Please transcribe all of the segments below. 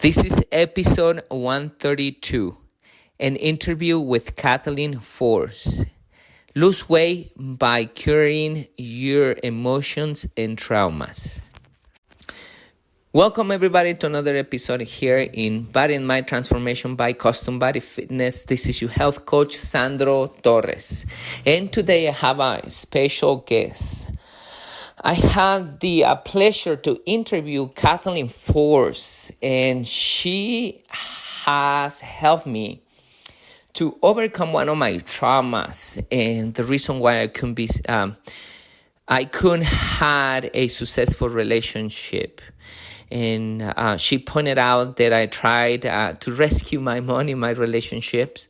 This is episode 132, an interview with Katheleen Force. Lose weight by curing your emotions and traumas. Welcome everybody to another episode here in Body and Mind Transformation by Custom Body Fitness. This is your health coach, Sandro Torres. And today I have a special guest. I had the pleasure to interview Katheleen Force, and she has helped me to overcome one of my traumas. And the reason why I couldn't had a successful relationship. And she pointed out that I tried to rescue my money in my relationships.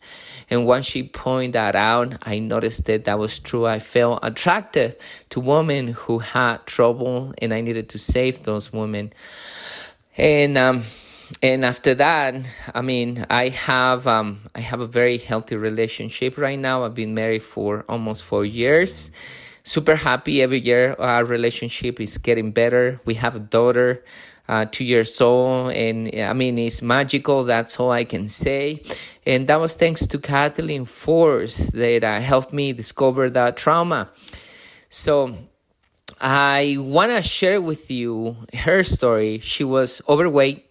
And once she pointed that out, I noticed that was true. I felt attracted to women who had trouble, and I needed to save those women. And after that, I have a very healthy relationship right now. I've been married for almost 4 years. Super happy every year. Our relationship is getting better. We have a daughter, 2 years old, and it's magical. That's all I can say. And that was thanks to Katheleen Force that helped me discover that trauma. So I want to share with you her story. She was overweight,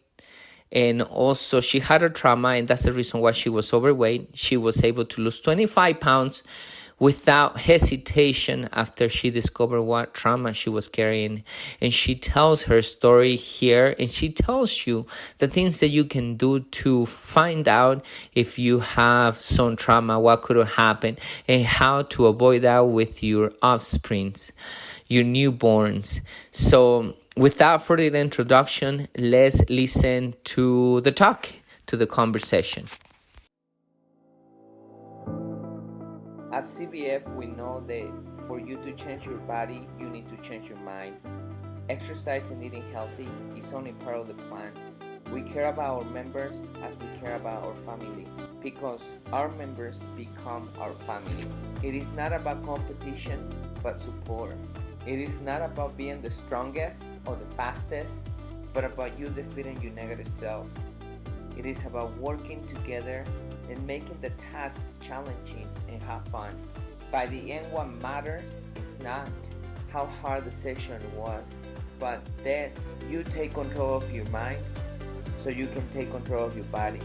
and also she had a trauma, and that's the reason why she was overweight. She was able to lose 25 pounds without hesitation after she discovered what trauma she was carrying. And she tells her story here, and she tells you the things that you can do to find out if you have some trauma, what could have happened, and how to avoid that with your offsprings, your newborns. So without further introduction, let's listen to the talk, to the conversation. At CBF, we know that for you to change your body, you need to change your mind. Exercise and eating healthy is only part of the plan. We care about our members as we care about our family, because our members become our family. It is not about competition, but support. It is not about being the strongest or the fastest, but about you defeating your negative self. It is about working together and making the task challenging and have fun. By the end, what matters is not how hard the session was, but that you take control of your mind so you can take control of your body.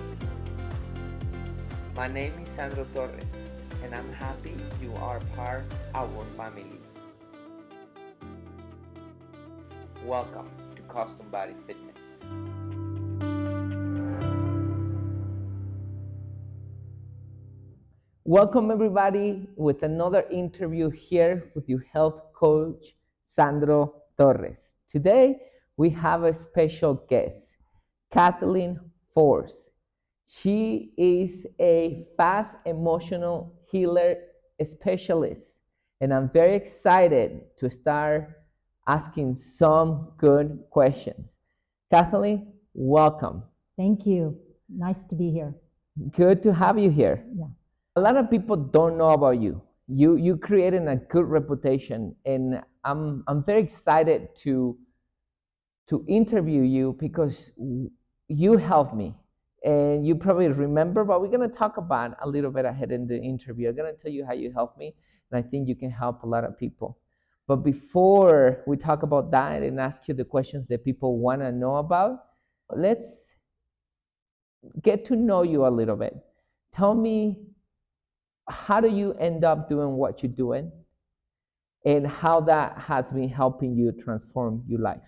My name is Sandro Torres, and I'm happy you are part of our family. Welcome to Custom Body Fitness. Welcome everybody with another interview here with your health coach, Sandro Torres. Today, we have a special guest, Katheleen Force. She is a fast emotional healer specialist, and I'm very excited to start asking some good questions. Katheleen, welcome. Thank you. Nice to be here. Good to have you here. Yeah. A lot of people don't know about you. You created a good reputation, and I'm very excited to interview you because you helped me. And you probably remember, but we're gonna talk about a little bit ahead in the interview. I'm gonna tell you how you helped me, and I think you can help a lot of people. But before we talk about that and ask you the questions that people want to know about, let's get to know you a little bit. Tell me, how do you end up doing what you're doing, and how that has been helping you transform your life?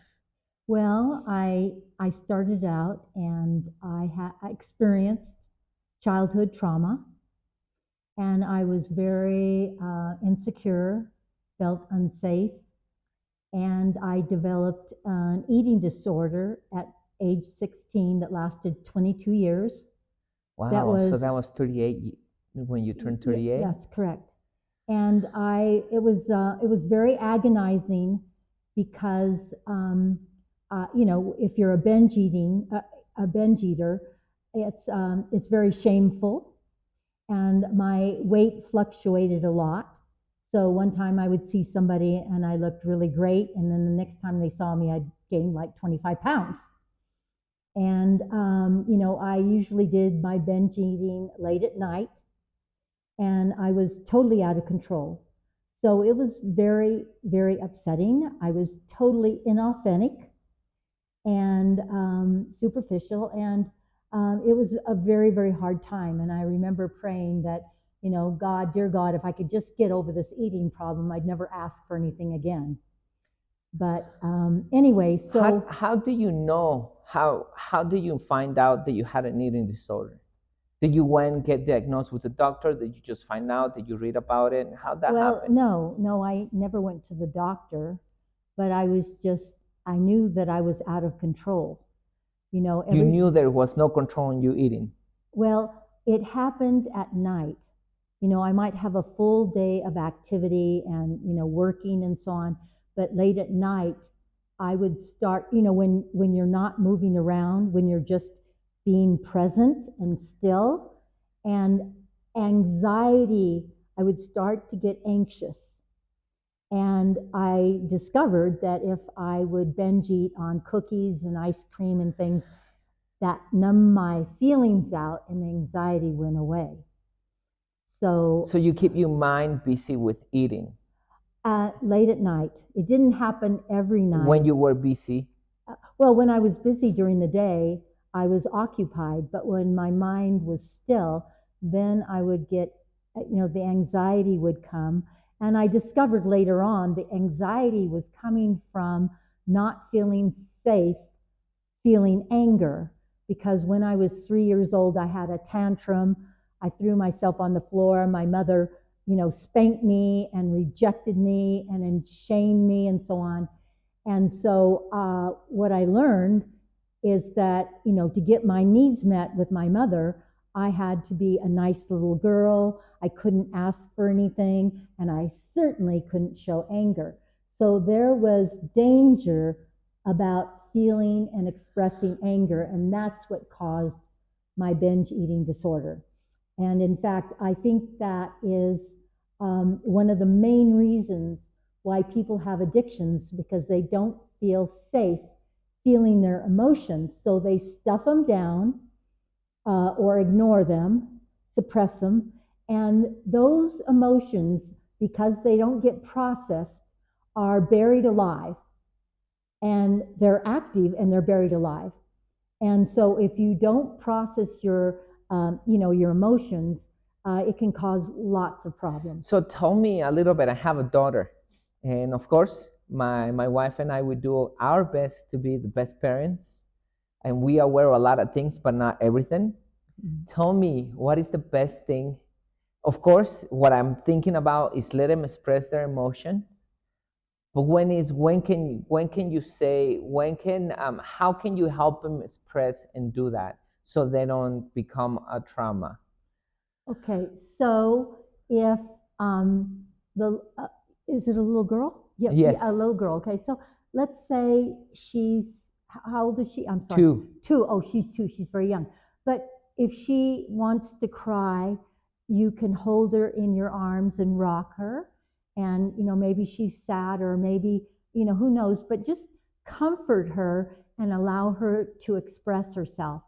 Well, I started out and I experienced childhood trauma, and I was very insecure, felt unsafe, and I developed an eating disorder at age 16 that lasted 22 years. Wow, so that was 38 when you turned 38? That's correct. And it was very agonizing because if you're a binge eater, it's very shameful, and my weight fluctuated a lot. So one time I would see somebody and I looked really great, and then the next time they saw me, I'd gained like 25 pounds. And, I usually did my binge eating late at night, and I was totally out of control. So it was very, very upsetting. I was totally inauthentic and superficial, and it was a very, very hard time. And I remember praying that, God, dear God, if I could just get over this eating problem, I'd never ask for anything again. But anyway, so How do you know? How do you find out that you had an eating disorder? Did you went get diagnosed with a doctor? Did you just find out? Did you read about it? How'd that well, happen? no, I never went to the doctor, but I knew that I was out of control. You knew there was no control in you eating. Well, it happened at night. I might have a full day of activity and, working and so on, but late at night, I would start, when you're not moving around, when you're just being present and still, and anxiety, I would start to get anxious. And I discovered that if I would binge eat on cookies and ice cream and things, that numbed my feelings out and the anxiety went away. So you keep your mind busy with eating. Late at night. It didn't happen every night. When you were busy? Well, when I was busy during the day, I was occupied, but when my mind was still, then I would get, the anxiety would come. And I discovered later on the anxiety was coming from not feeling safe, feeling anger. Because when I was 3 years old, I had a tantrum. I threw myself on the floor. My mother, spanked me and rejected me and then shamed me and so on. And so what I learned is that, to get my needs met with my mother, I had to be a nice little girl. I couldn't ask for anything, and I certainly couldn't show anger. So there was danger about feeling and expressing anger, and that's what caused my binge eating disorder. And in fact, I think that is one of the main reasons why people have addictions, because they don't feel safe feeling their emotions. So they stuff them down or ignore them, suppress them. And those emotions, because they don't get processed, are buried alive. And they're active and they're buried alive. And so if you don't process your emotions, it can cause lots of problems. So tell me a little bit. I have a daughter, and of course, my wife and I would do our best to be the best parents, and we are aware of a lot of things, but not everything. Tell me, what is the best thing? Of course, what I'm thinking about is let them express their emotions. But how can you help them express and do that so they don't become a trauma? Okay, so if the is it a little girl? Yeah, Yes. yeah, a little girl. Okay, so let's say she's how old is she? I'm sorry. 2. 2. Oh, she's 2. She's very young. But if she wants to cry, you can hold her in your arms and rock her. And maybe she's sad, or maybe who knows. But just comfort her and allow her to express herself.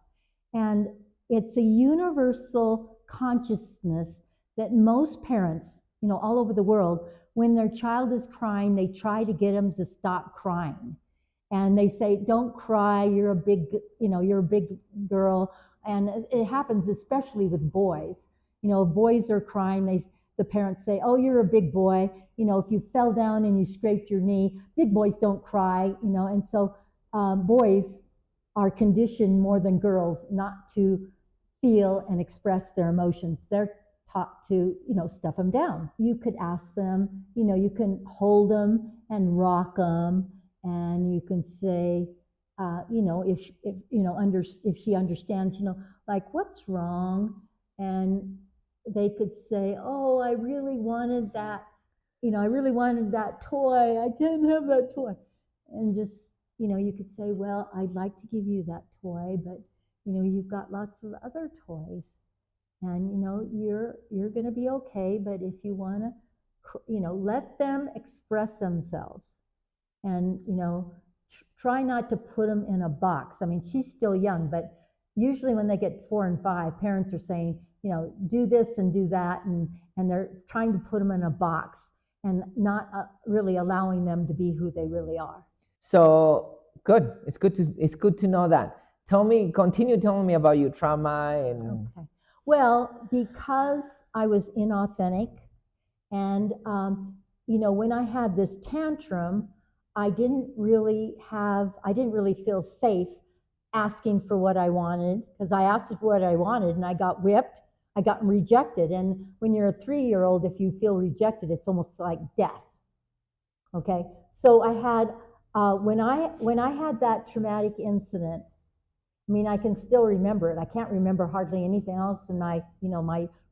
And it's a universal consciousness that most parents, all over the world, when their child is crying, they try to get them to stop crying. And they say, don't cry, you're a big girl. And it happens especially with boys. If boys are crying, the parents say, oh, you're a big boy. If you fell down and you scraped your knee, big boys don't cry, and so boys are conditioned more than girls not to feel and express their emotions. They're taught to, stuff them down. You could ask them, you can hold them and rock them, and you can say, if she understands, like, what's wrong? And they could say, oh, I really wanted that toy. I can't have that toy. And just, you could say, well, I'd like to give you that toy, but, you've got lots of other toys. And, you're going to be okay. But if you want to, let them express themselves. And, try not to put them in a box. I mean, she's still young, but usually when they get 4 and 5, parents are saying, do this and do that, and they're trying to put them in a box and not really allowing them to be who they really are. So good. It's good to know that. Continue telling me about your trauma and. Okay. Well, because I was inauthentic, and when I had this tantrum, I didn't really feel safe asking for what I wanted, because I asked for what I wanted and I got whipped. I got rejected, and when you're a 3-year-old, if you feel rejected, it's almost like death. Okay, so I had when I had that traumatic incident. I mean, I can still remember it. I can't remember hardly anything else in my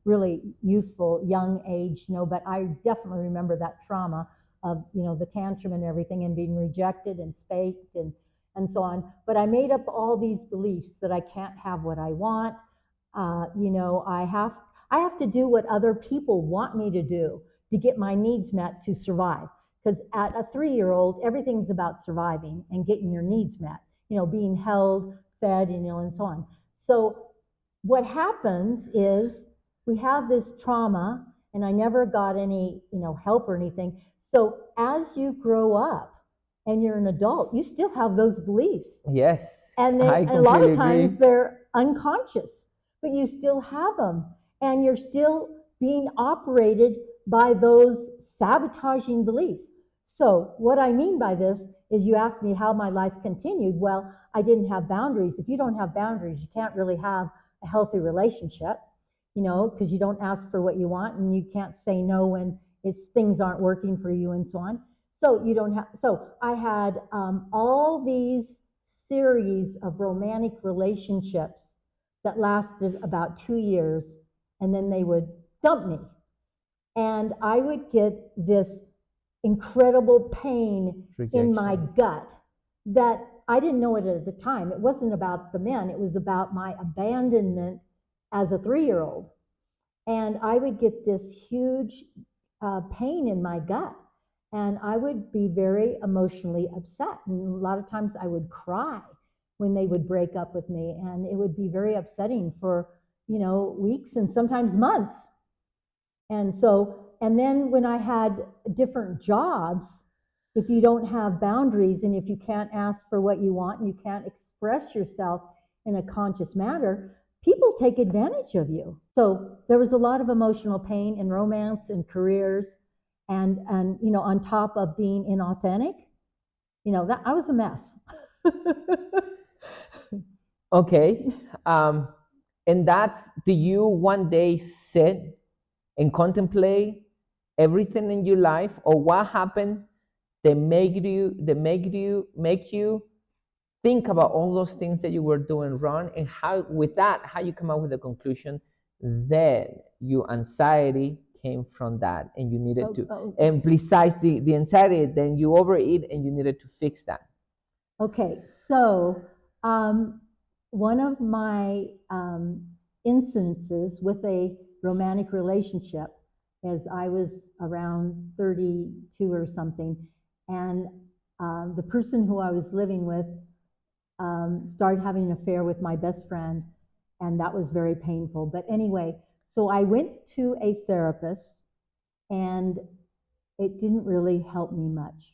really youthful young age, but I definitely remember that trauma of the tantrum and everything, and being rejected and spanked and so on. But I made up all these beliefs that I can't have what I want. I have to do what other people want me to do to get my needs met to survive. Because at a 3-year-old, everything's about surviving and getting your needs met. Being held, fed, and so on. So what happens is we have this trauma, and I never got any help or anything. So as you grow up and you're an adult, you still have those beliefs. Yes. And a lot of times they're unconscious, but you still have them, and you're still being operated by those sabotaging beliefs. So what I mean by this is, you asked me how my life continued. Well, I didn't have boundaries. If you don't have boundaries, you can't really have a healthy relationship, because you don't ask for what you want, and you can't say no when things aren't working for you and so on. So you don't have. So I had all these series of romantic relationships that lasted about 2 years, and then they would dump me, and I would get this incredible pain in my gut that I didn't know it at the time. It wasn't about the men, it was about my abandonment as a 3-year-old. And I would get this huge pain in my gut, and I would be very emotionally upset. And a lot of times I would cry when they would break up with me, and it would be very upsetting for weeks and sometimes months. And then when I had different jobs, if you don't have boundaries, and if you can't ask for what you want, and you can't express yourself in a conscious manner, people take advantage of you. So there was a lot of emotional pain in romance and careers, and on top of being inauthentic, that I was a mess. Okay. And do you one day sit and contemplate everything in your life, or what happened that make you think about all those things that you were doing wrong, and how you come up with the conclusion that your anxiety came from that, and you needed to, and besides the anxiety, then you overeat and you needed to fix that. Okay, so one of my incidences with a romantic relationship is, I was around 32 or something, and the person who I was living with started having an affair with my best friend, and that was very painful. But anyway, so I went to a therapist, and it didn't really help me much.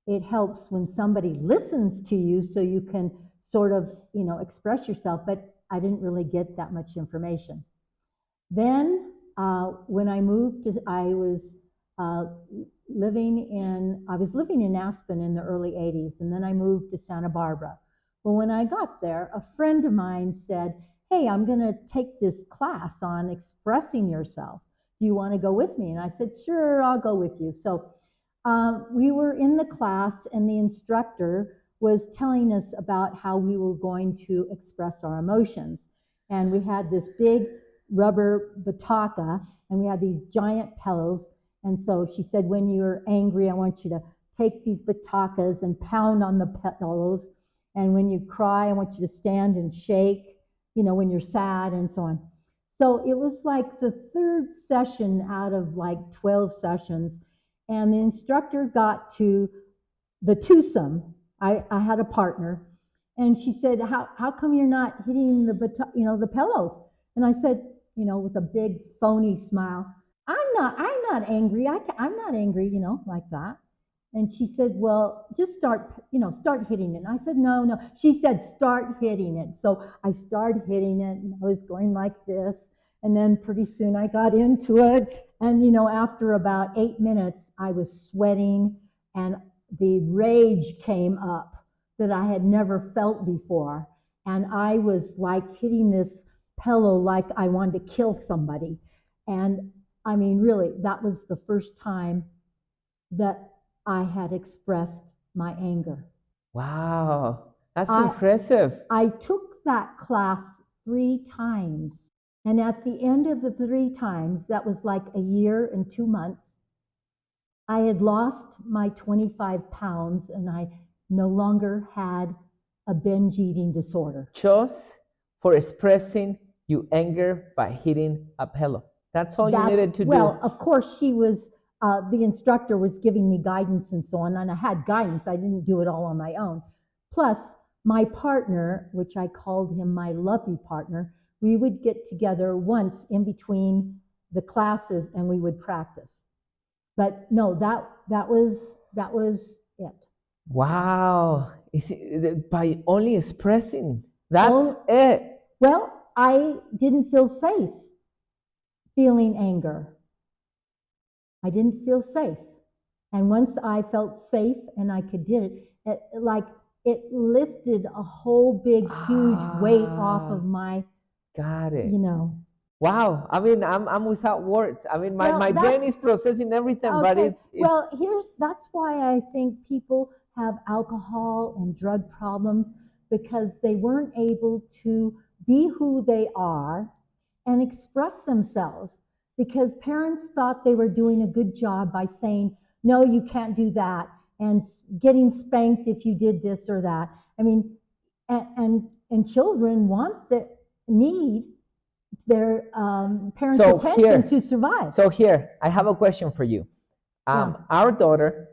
It helps when somebody listens to you so you can sort of, express yourself, but I didn't really get that much information. Then when I moved, I was living in Aspen in the early 80s, and then I moved to Santa Barbara. Well, when I got there, a friend of mine said, "Hey, I'm going to take this class on expressing yourself. Do you want to go with me?" And I said, "Sure, I'll go with you." So we were in the class, and the instructor was telling us about how we were going to express our emotions. And we had this big rubber bataka, and we had these giant pillows. And so she said, "When you're angry, I want you to take these batakas and pound on the pillows. And when you cry, I want you to stand and shake, when you're sad," and so on. So it was like the third session out of like 12 sessions. And the instructor got to the twosome, I had a partner, and she said, how come you're not hitting the pillows? And I said, with a big phony smile, I'm not angry. I'm not angry, like that. And she said, well, just start hitting it. And I said, no, no. She said, start hitting it. So I started hitting it, and I was going like this. And then pretty soon I got into it. And, after about 8 minutes, I was sweating, and the rage came up that I had never felt before. And I was like hitting this pillow like I wanted to kill somebody. And I mean, really, that was the first time that I had expressed my anger. Wow, that's impressive. I took that class 3 times. And at the end of the 3 times, that was like a year and 2 months, I had lost my 25 pounds and I no longer had a binge eating disorder. Just for expressing your anger by hitting a pillow. That's all you needed to do. Well, of course, the instructor was giving me guidance and so on, and I had guidance. I didn't do it all on my own. Plus, my partner, which I called him my lovey partner, we would get together once in between the classes and we would practice. But no, that was it. Wow. By only expressing, that's it. Well, I didn't feel safe feeling anger. I didn't feel safe. And once I felt safe and I could do it, it lifted a whole big, huge weight off of my, got it. Wow. I mean, I'm without words. I mean, my brain is processing everything, okay. but it's well, that's why I think people have alcohol and drug problems, because they weren't able to be who they are and express themselves, because parents thought they were doing a good job by saying, no, you can't do that, and getting spanked if you did this or that. I mean, and children need their parents' attention to survive. So here, I have a question for you. Our daughter,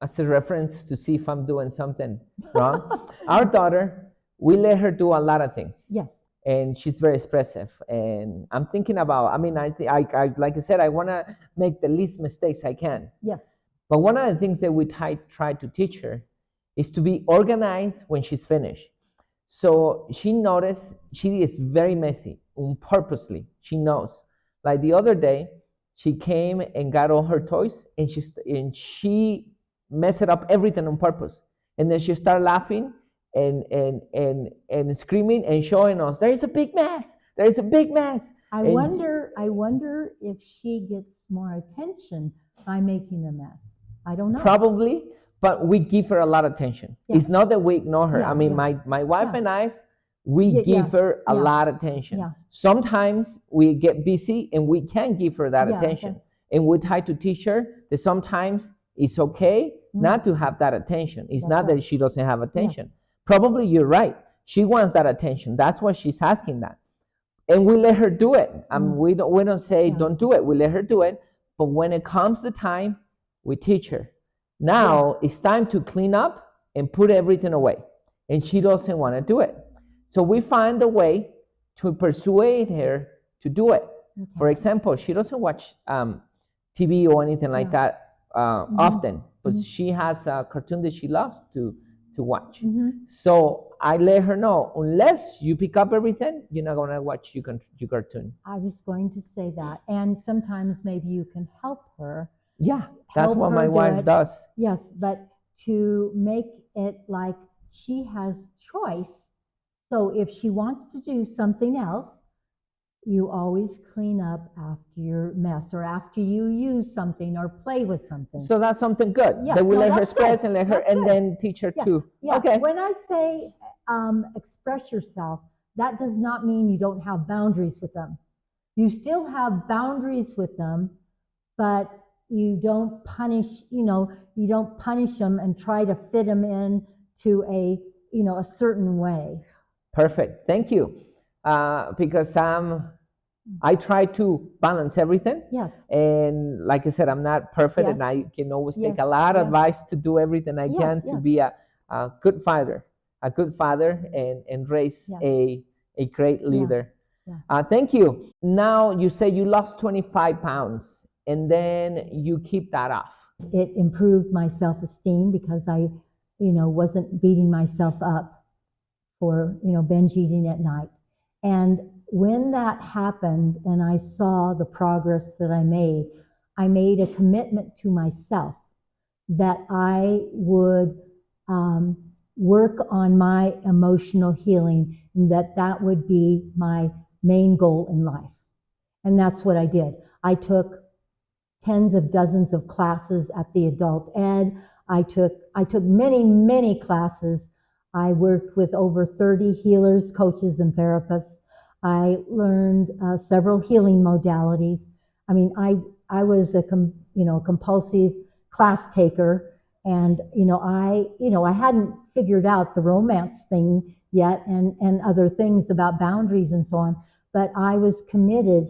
as a reference to see if I'm doing something wrong, our daughter, we let her do a lot of things. Yes. And she's very expressive. And I'm thinking about, I mean, I like I said, I want to make the least mistakes I can. Yes. But one of the things that we try to teach her is to be organized when she's finished. So she noticed she is very messy, purposely. She knows. Like the other day, she came and got all her toys, and she messed up everything on purpose. And then she started laughing and screaming and showing us, there is a big mess. There is a big mess. I wonder if she gets more attention by making a mess. I don't know. Probably, but we give her a lot of attention. Yeah. It's not that we ignore her. I mean, my wife and I, we give her a lot of attention. Yeah. Sometimes we get busy and we can't give her that attention. Okay. And we try to teach her that sometimes it's okay not to have that attention. It's not that she doesn't have attention. Probably you're right. She wants that attention. That's why she's asking that. And we let her do it. We don't say don't do it. We let her do it. But when it comes the time, we teach her. Now it's time to clean up and put everything away. And she doesn't want to do it. So we find a way to persuade her to do it. Okay. For example, she doesn't watch TV or anything like that often, but she has a cartoon that she loves to watch. So I let her know, unless you pick up everything, you're not going to watch your cartoon. I was going to say that. And sometimes maybe you can help her. Yeah, that's what my wife does. Yes, but to make it like she has choice. So if she wants to do something else, you always clean up after your mess or after you use something or play with something. So that's something good. Yeah, that we let her express and let her and then teach her too. Yeah. Okay. When I say express yourself, that does not mean you don't have boundaries with them. You still have boundaries with them, but you don't punish, you don't punish them and try to fit them in to a certain way. Perfect. Thank you. Because I try to balance everything. Yes. And like I said, I'm not perfect, and I can always take a lot of advice to do everything I can to be a a good father, and raise a great leader. Thank you. Now you say you lost 25 pounds, and then you keep that off. It improved my self-esteem because I, wasn't beating myself up for, binge eating at night. And when that happened and I saw the progress that I made a commitment to myself that I would work on my emotional healing, and that would be my main goal in life. And that's what I did. I took tens of dozens of classes at the adult ed. I took many classes. I worked with over 30 healers, coaches, and therapists. I learned several healing modalities. I mean, I was a compulsive class taker, and I hadn't figured out the romance thing yet, and other things about boundaries and so on. But I was committed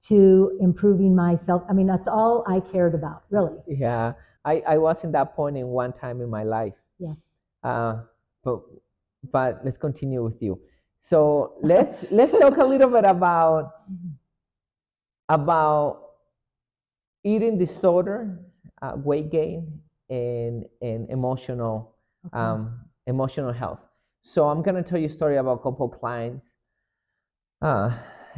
to improving myself. I mean, that's all I cared about, really. Yeah, I was in that point in one time in my life. Yes. Uh, but but let's continue with you. So let's talk a little bit about eating disorder, weight gain, and emotional health. So I'm gonna tell you a story about a couple of clients.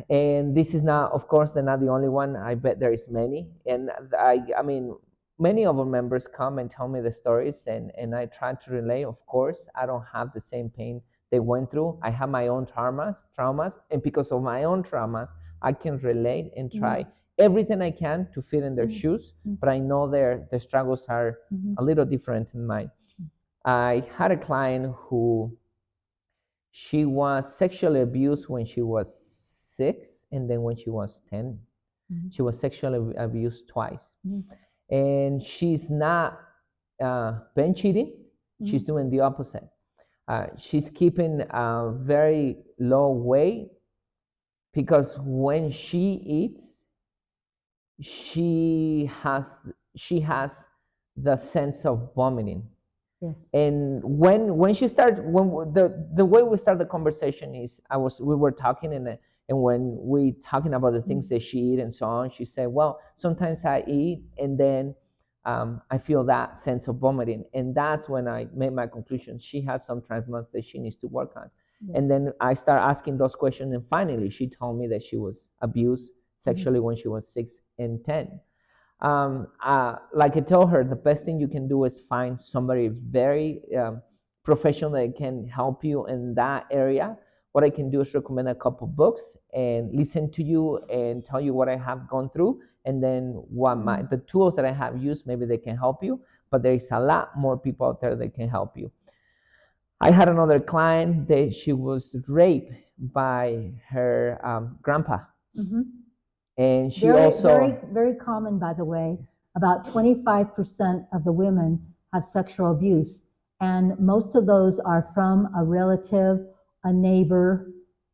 And this is not, of course, they're not the only one. I bet there is many. And I mean, many of our members come and tell me the stories, and I try to relate. Of course, I don't have the same pain they went through. I have my own traumas, and because of my own traumas, I can relate and try everything I can to fit in their shoes. But I know their struggles are a little different than mine. I had a client who she was sexually abused when she was 6, and then when she was 10, she was sexually abused twice. And she's not binge cheating. She's doing the opposite. She's keeping a very low weight because when she eats, she has the sense of vomiting. Yes. And when she started, when the way we start the conversation is, we were talking, and when we talking about the things that she eat and so on, she said, well, sometimes I eat and then I feel that sense of vomiting, and that's when I made my conclusion. She has some traumas that she needs to work on. Yes. And then I start asking those questions, and finally she told me that she was abused sexually when she was 6 and 10. Like I told her, the best thing you can do is find somebody very professional that can help you in that area. What I can do is recommend a couple books and listen to you and tell you what I have gone through, and then the tools that I have used, maybe they can help you. But there is a lot more people out there that can help you. I had another client that she was raped by her grandpa. And she very common, by the way. About 25% of the women have sexual abuse, and most of those are from a relative, a neighbor,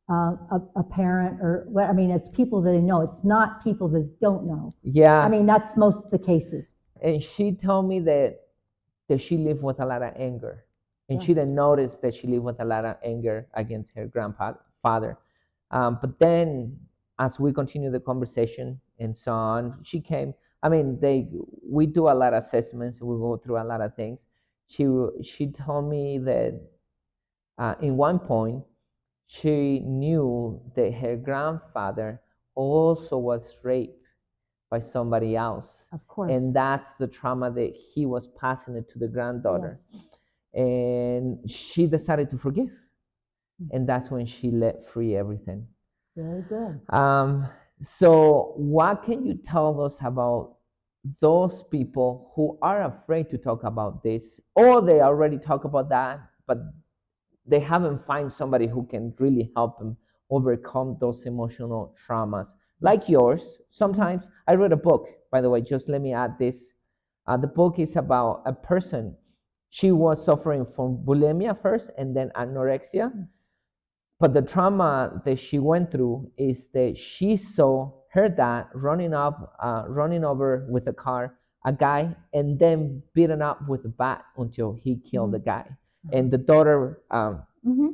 a parent, or I mean, it's people that they know. It's not people that don't know. Yeah. I mean, that's most of the cases. And she told me that she lived with a lot of anger, and she didn't notice that she lived with a lot of anger against her grandfather. But then, as we continue the conversation and so on, she came. I mean, we do a lot of assessments. We go through a lot of things. She told me that in one point she knew that her grandfather also was raped by somebody else. Of course. And that's the trauma that he was passing it to the granddaughter. Yes. And she decided to forgive. And that's when she let free everything. Very good. So what can you tell us about those people who are afraid to talk about this, or they already talk about that, but they haven't found somebody who can really help them overcome those emotional traumas like yours? Sometimes I read a book, by the way, just let me add this. The book is about a person. She was suffering from bulimia first and then anorexia. But the trauma that she went through is that she saw her dad running over with a car, a guy, and then beaten up with a bat until he killed the guy. and the daughter Mm-hmm.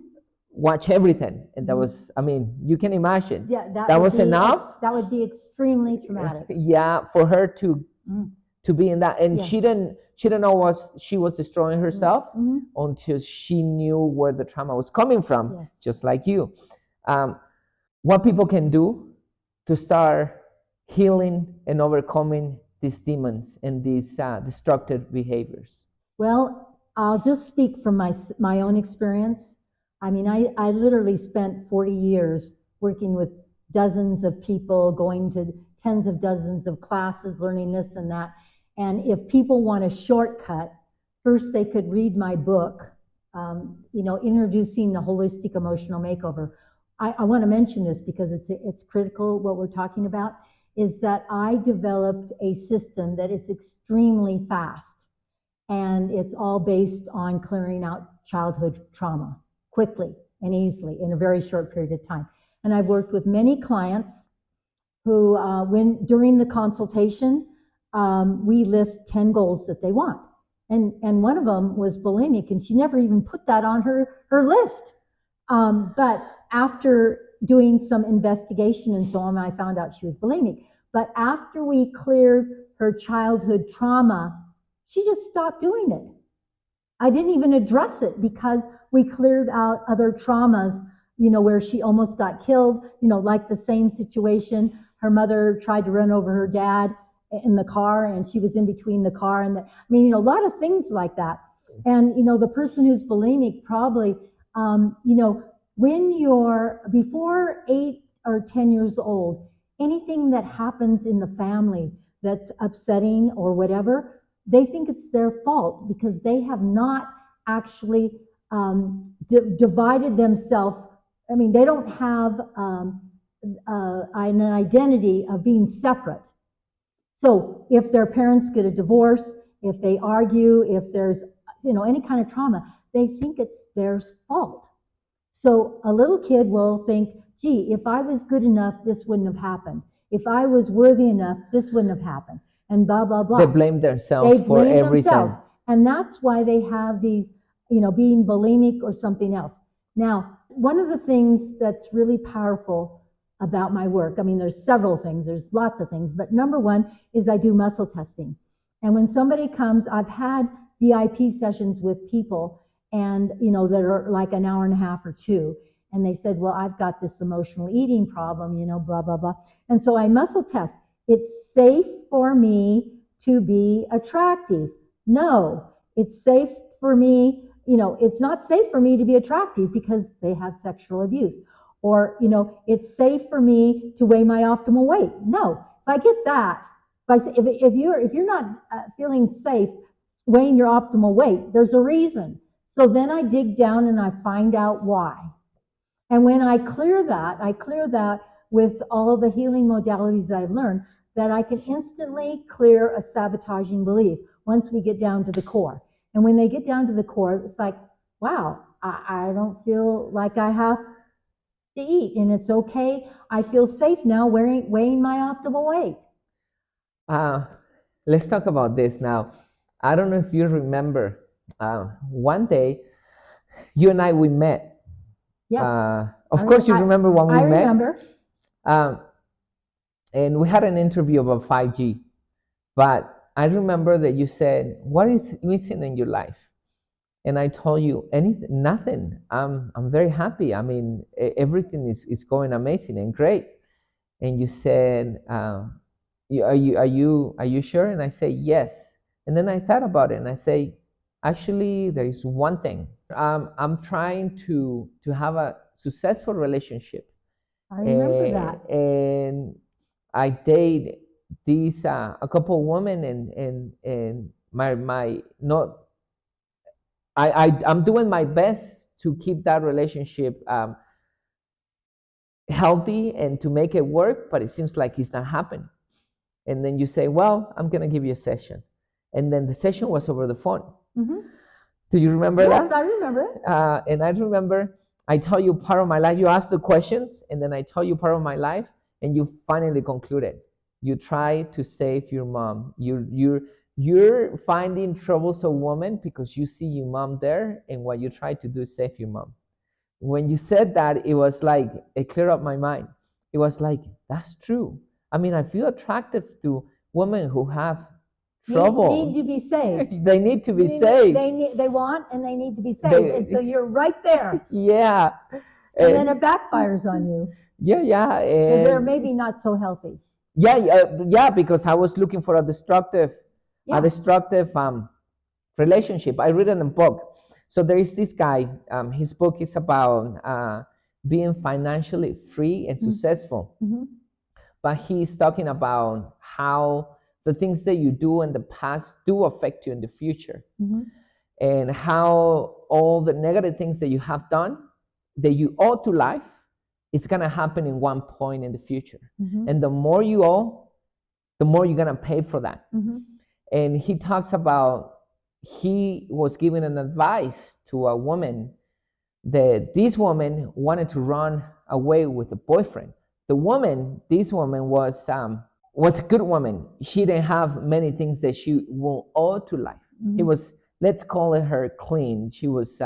watch everything, and that Mhm. was, I mean, you can imagine. Yeah, That would was be enough. that would be extremely traumatic. Yeah, for her Mm. to be in that, and Yeah. she didn't know what she was destroying herself Mm-hmm. until she knew where the trauma was coming from. Yes. Just like you. What people can do to start healing and overcoming these demons and these destructive behaviors. Well, I'll just speak from my own experience. I mean, I literally spent 40 years working with dozens of people, going to tens of dozens of classes, learning this and that. And if people want a shortcut, first they could read my book, Introducing the Holistic Emotional Makeover. I want to mention this because it's critical what we're talking about, is that I developed a system that is extremely fast, and it's all based on clearing out childhood trauma quickly and easily in a very short period of time. And I've worked with many clients who, when during the consultation, we list 10 goals that they want. And one of them was bulimic, and she never even put that on her list. But after doing some investigation and so on, I found out she was bulimic. But after we cleared her childhood trauma, she just stopped doing it. I didn't even address it because we cleared out other traumas, where she almost got killed, like the same situation. Her mother tried to run over her dad in the car, and she was in between the car and a lot of things like that. And, the person who's bulimic probably, when you're before 8 or 10 years old, anything that happens in the family that's upsetting or whatever, they think it's their fault because they have not actually divided themselves. I mean, they don't have an identity of being separate. So if their parents get a divorce, if they argue, if there's any kind of trauma, they think it's their fault. So a little kid will think, gee, if I was good enough, this wouldn't have happened. If I was worthy enough, this wouldn't have happened. And blah, blah, blah. They blame themselves for everything. Themselves. And that's why they have these, being bulimic or something else. Now, one of the things that's really powerful about my work, I mean, there's several things, there's lots of things, but number one is I do muscle testing. And when somebody comes, I've had VIP sessions with people, and that are like an hour and a half or two, and they said, well, I've got this emotional eating problem, blah, blah, blah. And so I muscle test. It's safe for me to be attractive. No, it's safe for me, it's not safe for me to be attractive because they have sexual abuse. Or, it's safe for me to weigh my optimal weight. No, if I get that, if you're not feeling safe weighing your optimal weight, there's a reason. So then I dig down and I find out why. And when I clear that with all the healing modalities that I've learned, that I can instantly clear a sabotaging belief once we get down to the core. And when they get down to the core, it's like, wow, I don't feel like I have to eat, and it's okay. I feel safe now weighing my optimal weight. Let's talk about this now. I don't know if you remember, one day you and we met. Yes. Of course, you remember when we met. I remember. And we had an interview about 5G. But I remember that you said, what is missing in your life? And I told you, nothing. I'm very happy. I mean, everything is going amazing and great. And you said, are you sure? And I say, yes. And then I thought about it and I say, actually, there is one thing. I'm trying to have a successful relationship. I remember that. And I date these a couple of women, and my not. I'm doing my best to keep that relationship healthy and to make it work, but it seems like it's not happening. And then you say, well, I'm going to give you a session. And then the session was over the phone. Mm-hmm. Do you remember that? Yes, I remember. And I remember I told you part of my life. You asked the questions, and then I told you part of my life, and you finally concluded. You try to save your mom. You're finding troublesome woman because you see your mom there, and what you try to do is save your mom. When you said that, it was like it cleared up my mind. It was like, that's true. I mean, I feel attractive to women who have trouble. Need to be saved. They need to be saved. They want and they need to be saved. And so you're right there. Yeah. And then it backfires on you Yeah. because they're maybe not so healthy. Yeah, because I was looking for a destructive relationship. I read in a book. So there is this guy. His book is about being financially free and successful. Mm-hmm. But he's talking about how the things that you do in the past do affect you in the future, and how all the negative things that you have done that you owe to life, it's gonna happen in one point in the future. And the more you owe, the more you're gonna pay for that. And he talks about he was giving an advice to a woman that this woman wanted to run away with a boyfriend. This woman was a good woman. She didn't have many things that she will owe to life. It was, let's call it her clean. She was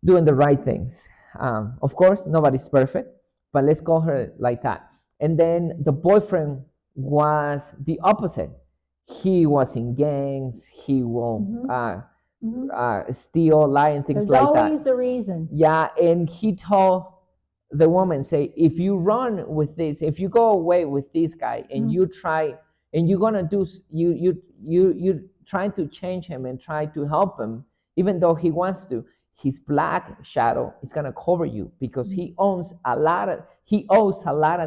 doing the right things. Of course, nobody's perfect, but let's call her like that. And then the boyfriend was the opposite. He was in gangs. He will steal, lie, and things like that. There's always a reason. Yeah, and he told the woman, say, if you run with this, if you go away with this guy, and you try, and you're gonna do, you trying to change him and try to help him, even though he wants to, his black shadow is gonna cover you because he owes a lot of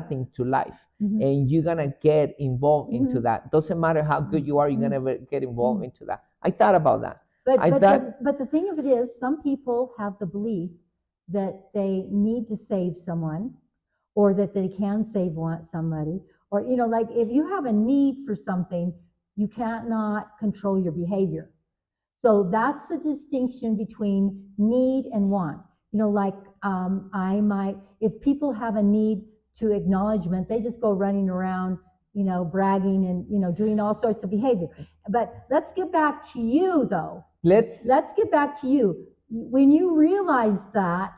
things to life. And you're gonna get involved into that. Doesn't matter how good you are, you're gonna get involved into that. I thought about that. But the thing of it is, some people have the belief that they need to save someone, or that they can save somebody, or like if you have a need for something, you cannot control your behavior. So that's the distinction between need and want. If people have a need to acknowledgement, they just go running around, bragging and, doing all sorts of behavior. But let's get back to you, though. Let's get back to you. When you realize that,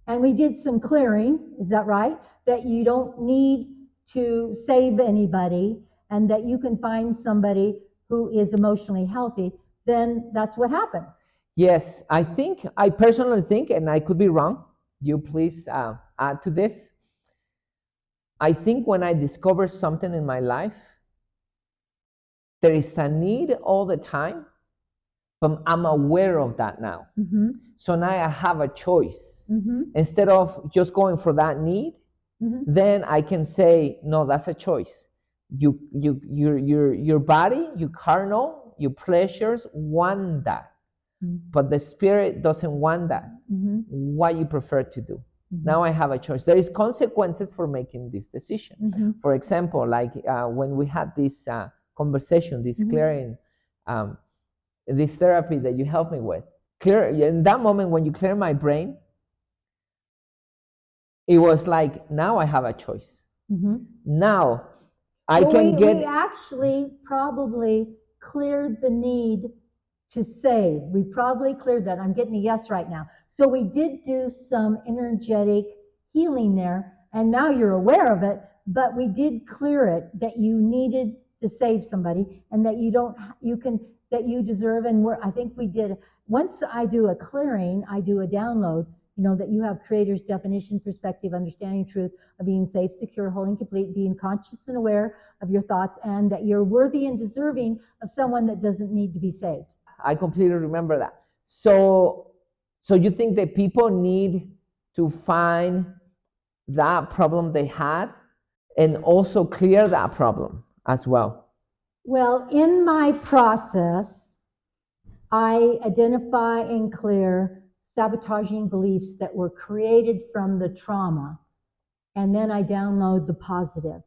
and we did some clearing, is that right? That you don't need to save anybody, and that you can find somebody who is emotionally healthy, then that's what happened. Yes, I personally think, and I could be wrong, you please add to this. I think when I discover something in my life, there is a need all the time, but I'm aware of that now. So now I have a choice. Instead of just going for that need, then I can say, no, that's a choice. Your body, your carnal, your pleasures want that, but the spirit doesn't want that. What you prefer to do? Now I have a choice. There is consequences for making this decision. For example, like when we had this conversation, this clearing, this therapy that you helped me with. In that moment when you clear my brain, it was like, now I have a choice. Now we actually probably cleared the need to save. We probably cleared that. I'm getting a yes right now. So we did do some energetic healing there, and now you're aware of it, but we did clear it, that you needed to save somebody, and that that you deserve. And I think we did, once I do a clearing, I do a download, that you have creator's definition, perspective, understanding, truth of being safe, secure, whole, and complete, being conscious and aware of your thoughts, and that you're worthy and deserving of someone that doesn't need to be saved. I completely remember that. So you think that people need to find that problem they had and also clear that problem as well? Well, in my process, I identify and clear sabotaging beliefs that were created from the trauma, and then I download the positive,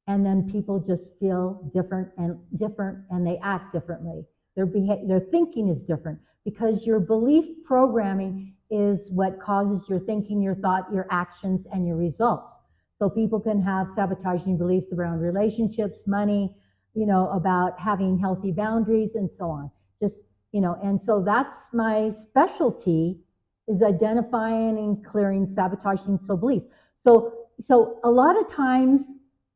and then people just feel different, and they act differently. Their thinking is different, because your belief programming is what causes your thinking, your thought, your actions, and your results. So people can have sabotaging beliefs around relationships, money, about having healthy boundaries and so on. Just, and so that's my specialty, is identifying and clearing sabotaging beliefs. So a lot of times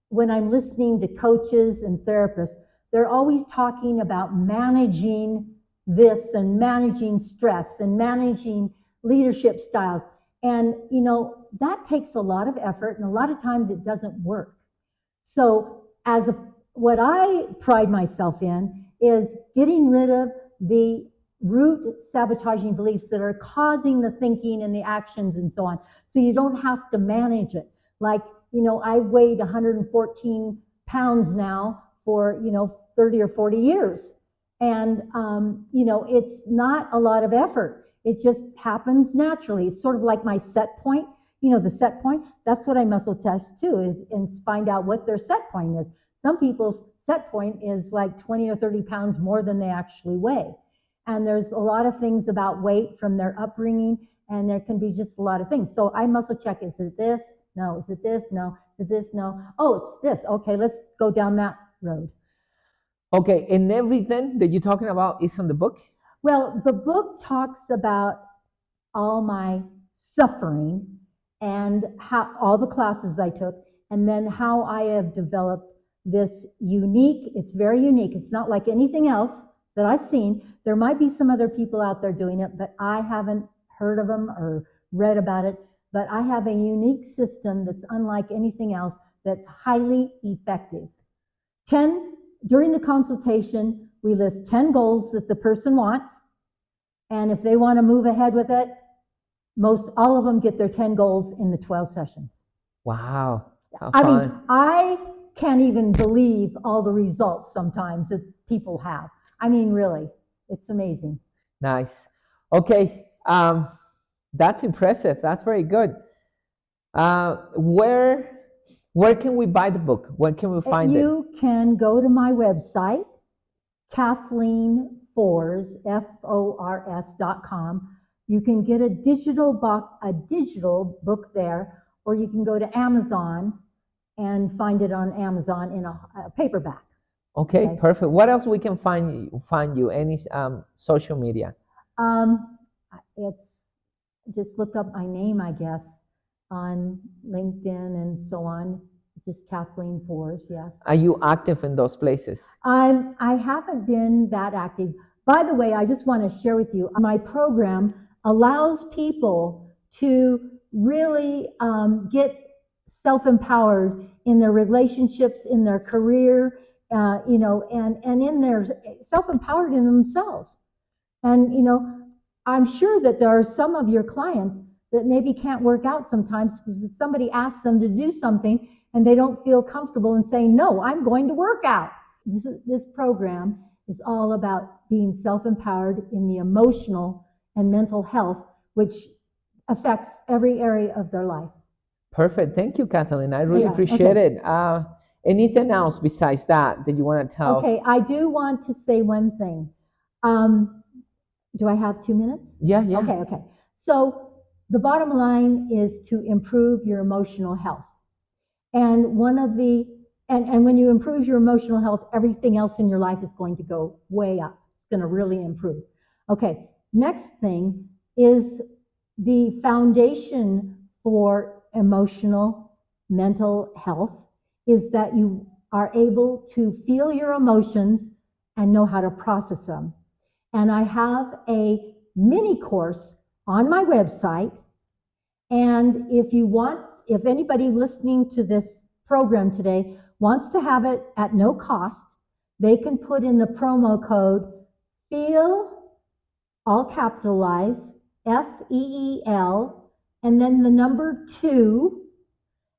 when I'm listening to coaches and therapists, they're always talking about managing this and managing stress and managing leadership styles. And, that takes a lot of effort, and a lot of times it doesn't work. So what I pride myself in is getting rid of the root sabotaging beliefs that are causing the thinking and the actions and so on. So you don't have to manage it. Like, I weighed 114 pounds now for, 30 or 40 years. And, it's not a lot of effort. It just happens naturally. It's sort of like my set point. The set point, that's what I muscle test too, is and find out what their set point is. Some people's set point is like 20 or 30 pounds more than they actually weigh. And there's a lot of things about weight from their upbringing, and there can be just a lot of things. So I muscle check, is it this? No. Is it this? No. Is it this? No. Oh, it's this. Okay, let's go down that road. Okay, and everything that you're talking about is on the book? Well, the book talks about all my suffering and how all the classes I took, and then how I have developed this it's very unique. It's not like anything else that I've seen. There might be some other people out there doing it, but I haven't heard of them or read about it. But I have a unique system that's unlike anything else, that's highly effective. During the consultation, we list 10 goals that the person wants, and if they want to move ahead with it, most all of them get their 10 goals in the 12 sessions. Wow. I mean, I can't even believe all the results sometimes that people have. I mean, really, it's amazing. Nice. Okay. That's impressive. That's very good. Where can we buy the book? Where can we find it? You can go to my website, Katheleen Fors, FORS.com. You can get a digital book there, or you can go to Amazon and find it on Amazon in a paperback. Okay, perfect. What else we can find you? Any social media? It's just look up my name, I guess, on LinkedIn and so on. It's just Katheleen Fors, yes. Are you active in those places? I haven't been that active. By the way, I just want to share with you, my program allows people to really get self-empowered in their relationships, in their career, and in their self-empowered in themselves. And, I'm sure that there are some of your clients that maybe can't work out sometimes because somebody asks them to do something and they don't feel comfortable in saying, no, I'm going to work out. This program is all about being self-empowered in the emotional and mental health, which affects every area of their life. Perfect. Thank you, Katheleen. I really appreciate it. Anything else besides that you want to tell? Okay, I do want to say one thing. Do I have 2 minutes? Yeah. Okay. So the bottom line is to improve your emotional health. And when you improve your emotional health, everything else in your life is going to go way up. It's going to really improve. Okay, next thing is the foundation for emotional, mental health is that you are able to feel your emotions and know how to process them. And I have a mini course on my website. And if anybody listening to this program today wants to have it at no cost, they can put in the promo code FEEL, all capitalized, FEEL, and then the number 2,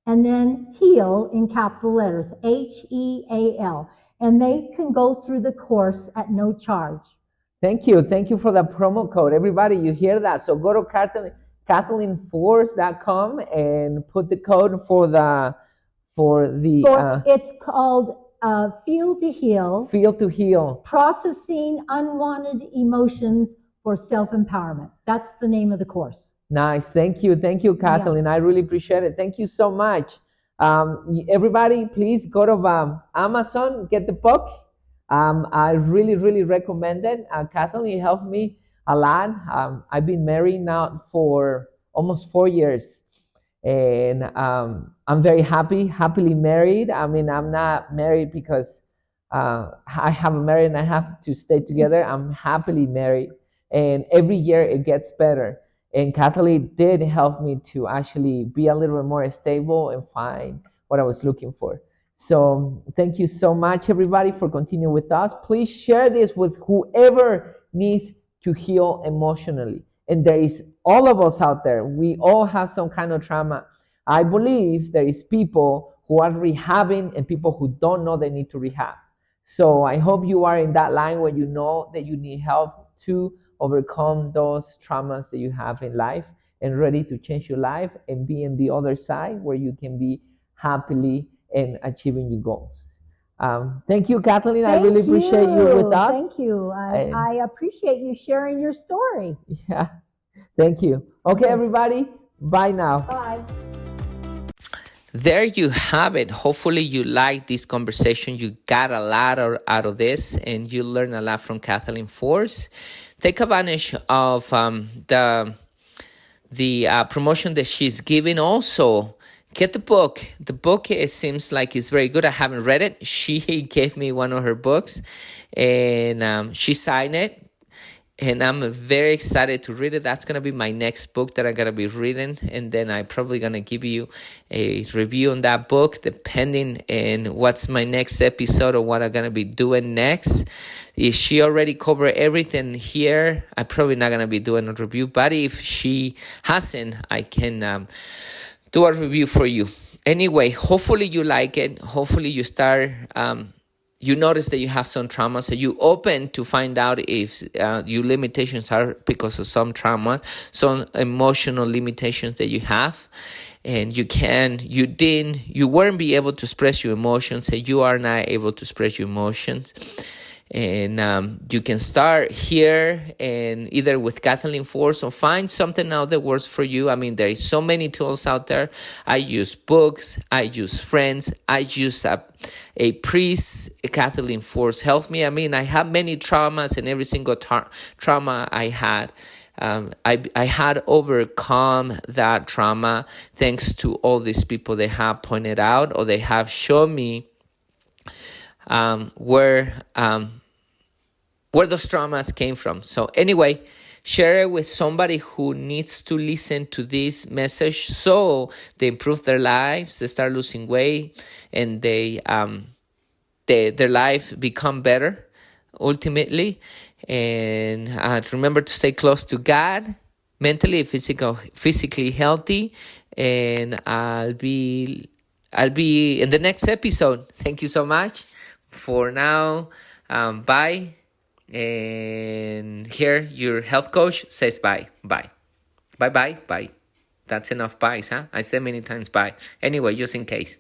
and then HEAL in capital letters, HEAL. And they can go through the course at no charge. Thank you for the promo code. Everybody, you hear that? So go to KathleenFors.com and put the code for the it's called Feel to Heal. Feel to Heal. Processing Unwanted Emotions for Self-Empowerment. That's the name of the course. Nice. Thank you, Katheleen. Yeah. I really appreciate it. Thank you so much. Everybody, please go to Amazon, get the book. I really, really recommend it. Kathleen helped me a lot. I've been married now for almost 4 years, and I'm very happily married. I mean, I'm not married because I have a married and I have to stay together. I'm happily married, and every year it gets better. And Kathleen did help me to actually be a little bit more stable and find what I was looking for. So thank you so much, everybody, for continuing with us. Please share this with whoever needs to heal emotionally. And there is all of us out there. We all have some kind of trauma. I believe there is people who are rehabbing and people who don't know they need to rehab. So I hope you are in that line where you know that you need help to overcome those traumas that you have in life and ready to change your life and be in the other side where you can be happily and achieving your goals. Thank you, Kathleen. I really appreciate you with us. Thank you. I appreciate you sharing your story. Yeah, thank you. Okay, everybody, bye now. Bye. There you have it. Hopefully you like this conversation. You got a lot out of this and you learned a lot from Kathleen Force. Take advantage of the promotion that she's giving. Also, get the book. The book, it seems like it's very good. I haven't read it. She gave me one of her books and she signed it. And I'm very excited to read it. That's going to be my next book that I'm going to be reading. And then I'm probably going to give you a review on that book, depending on what's my next episode or what I'm going to be doing next. If she already covered everything here, I'm probably not going to be doing a review. But if she hasn't, I can do a review for you. Anyway, hopefully you like it. Hopefully you start... you notice that you have some trauma, so you open to find out if your limitations are because of some traumas, some emotional limitations that you have, and you weren't be able to express your emotions, and you are not able to express your emotions. And you can start here and either with Kathleen Force or find something out that works for you. I mean, there is so many tools out there. I use books. I use friends. I use a priest. Kathleen Force helped me. I mean, I have many traumas, and every single trauma I had, I had overcome that trauma thanks to all these people they have pointed out or they have shown me where those traumas came from. So anyway, share it with somebody who needs to listen to this message so they improve their lives, they start losing weight, and their life become better ultimately. And remember to stay close to God, mentally, physically healthy. And I'll be in the next episode. Thank you so much. For now, bye. And here, your health coach says bye. Bye. Bye. That's enough byes, huh? I said many times bye. Anyway, just in case.